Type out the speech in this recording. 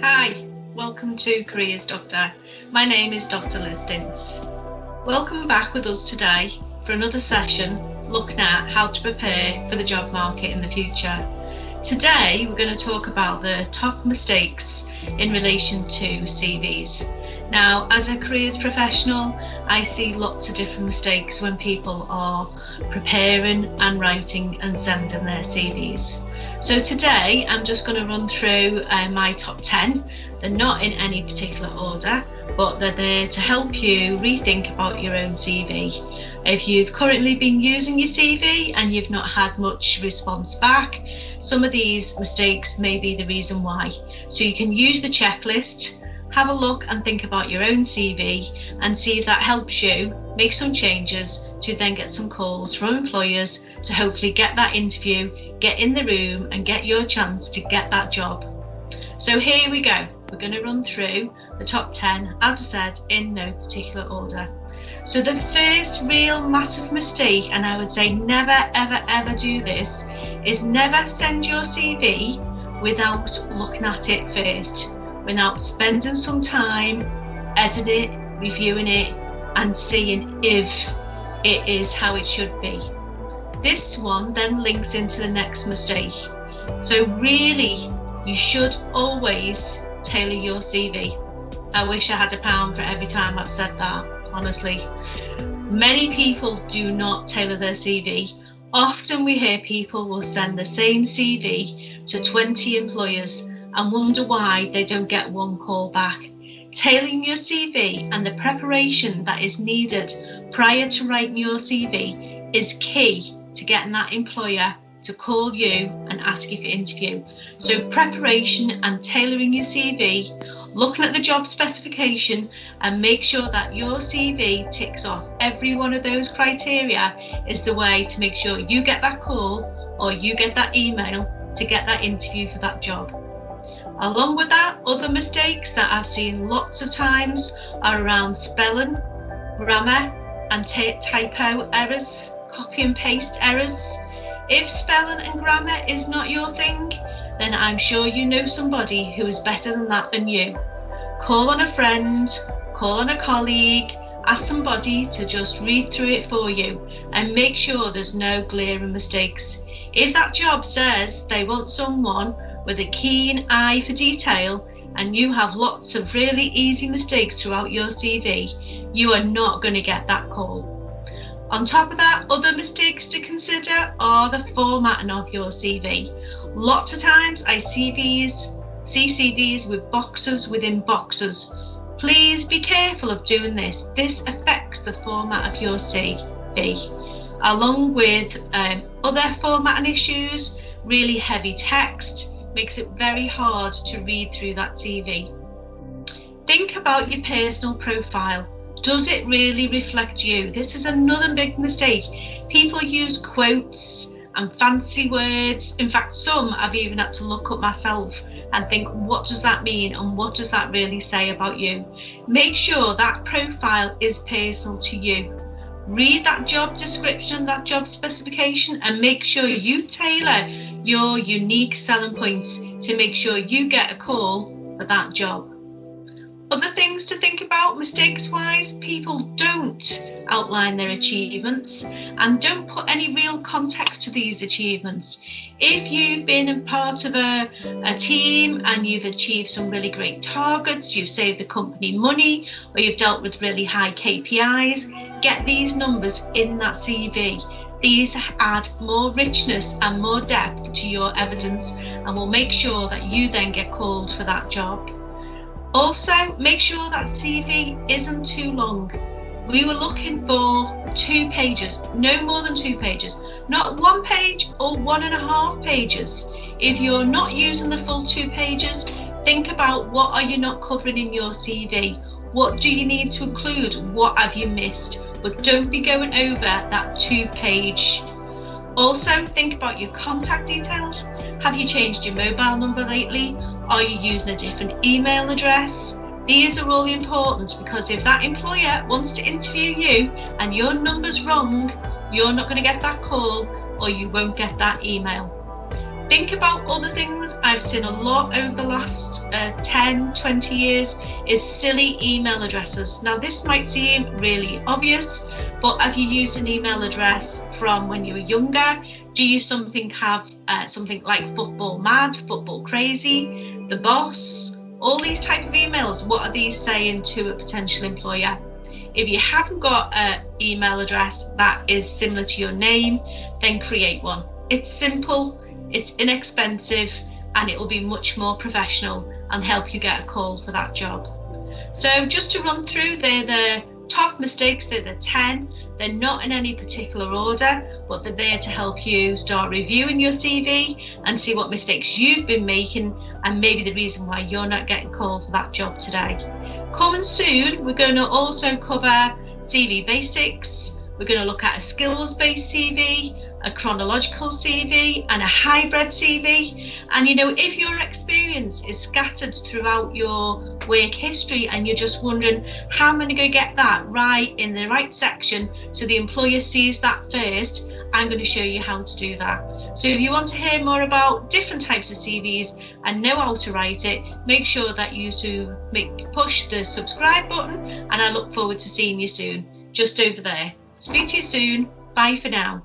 Hi, welcome to Careers Doctor. My name is Dr. Liz Dintz. Welcome back with us today for another session looking at how to prepare for the job market in the future. Today we're going to talk about the top mistakes in relation to CVs. Now, as a careers professional, I see lots of different mistakes when people are preparing and writing and sending their CVs. So today I'm just going to run through my top 10. They're not in any particular order, but they're there to help you rethink about your own CV. If you've currently been using your CV and you've not had much response back, some of these mistakes may be the reason why. So you can use the checklist, have a look and think about your own CV and see if that helps you make some changes to then get some calls from employers to hopefully get that interview, get in the room and get your chance to get that job. So here we go. We're going to run through the top 10, as I said, in no particular order. So the first real massive mistake, and I would say never, ever, ever do this, is never send your CV without looking at it first, without spending some time editing it, reviewing it, and seeing if it is how it should be. This one then links into the next mistake. So really, you should always tailor your CV. I wish I had £1 for every time I've said that, honestly. Many people do not tailor their CV. Often we hear people will send the same CV to 20 employers and wonder why they don't get one call back. Tailoring your CV and the preparation that is needed prior to writing your CV is key to getting that employer to call you and ask you for interview. So preparation and tailoring your CV, looking at the job specification and make sure that your CV ticks off every one of those criteria is the way to make sure you get that call or you get that email to get that interview for that job. Along with that, other mistakes that I've seen lots of times are around spelling, grammar and typo errors, copy and paste errors. If spelling and grammar is not your thing, then I'm sure you know somebody who is better than that than you. Call on a friend, call on a colleague, ask somebody to just read through it for you and make sure there's no glaring mistakes. If that job says they want someone with a keen eye for detail and you have lots of really easy mistakes throughout your CV, you are not going to get that call. On top of that, other mistakes to consider are the formatting of your CV. Lots of times I see CVs with boxes within boxes. Please be careful of doing this. This affects the format of your CV. Along with other formatting issues, really heavy text makes it very hard to read through that CV. Think about your personal profile. Does it really reflect you? This is another big mistake. People use quotes and fancy words. In fact, some I've even had to look up myself and think, what does that mean and what does that really say about you? Make sure that profile is personal to you. Read that job description, that job specification, and make sure you tailor your unique selling points to make sure you get a call for that job. Other things to think about mistakes-wise, people don't outline their achievements and don't put any real context to these achievements. If you've been a part of a team and you've achieved some really great targets, you've saved the company money, or you've dealt with really high KPIs, get these numbers in that CV. These add more richness and more depth to your evidence and will make sure that you then get called for that job. Also, make sure that CV isn't too long. We were looking for 2 pages, no more than 2 pages, not 1 page or 1.5 pages. If you're not using the full 2 pages, think about what are you not covering in your CV? What do you need to include? What have you missed? But don't be going over that 2-page. Also, think about your contact details. Have you changed your mobile number lately? Are you using a different email address? These are all important because if that employer wants to interview you and your number's wrong, you're not going to get that call or you won't get that email. Think about other things I've seen a lot over the last 10, 20 years is silly email addresses. Now this might seem really obvious, but have you used an email address from when you were younger? Do you have something like football mad, football crazy, the boss, all these type of emails? What are these saying to a potential employer? If you haven't got an email address that is similar to your name, then create one. It's simple, it's inexpensive, and it will be much more professional and help you get a call for that job. So just to run through, they're the top mistakes, they're the 10. They're not in any particular order, but they're there to help you start reviewing your CV and see what mistakes you've been making and maybe the reason why you're not getting called for that job today. Coming soon, we're going to also cover CV basics. We're going to look at a skills-based CV, a chronological CV, and a hybrid CV. And if your experience is scattered throughout your work history and you're just wondering how am I going to get that right in the right section so the employer sees that first, I'm going to show you how to do that. So if you want to hear more about different types of CVs and know how to write it, make sure that you push the subscribe button, and I look forward to seeing you soon, just over there. Speak to you soon. Bye for now.